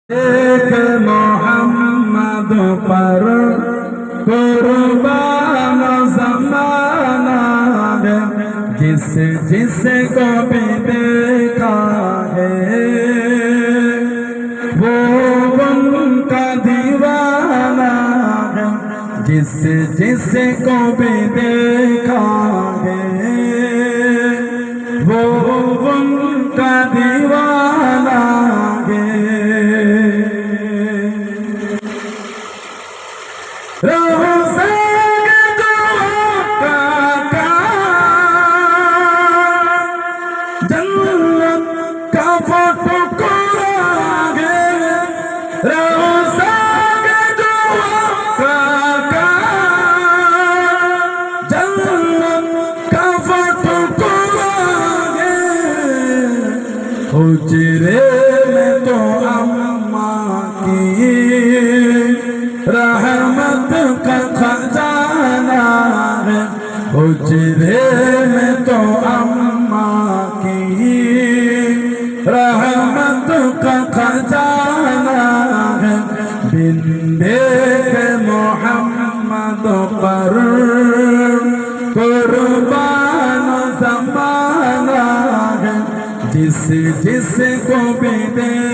एक मोहम्मद पर कुर्बान ज़माना है, जिस को भी देखा है वो उनका दीवाना है। जिस को भी देखा है वो उनका दीवाना है। जन्नत का फोटो कोरागे जन्नत का फोटो कोरागे हुजरे में तो अम्मा की रहमत का खजाना है। हुजरे में तो अम्मा की रहमत का खजाना है। बिंदे के मोहम्मद पर कुर्बान ज़माना है, जिस को भी दे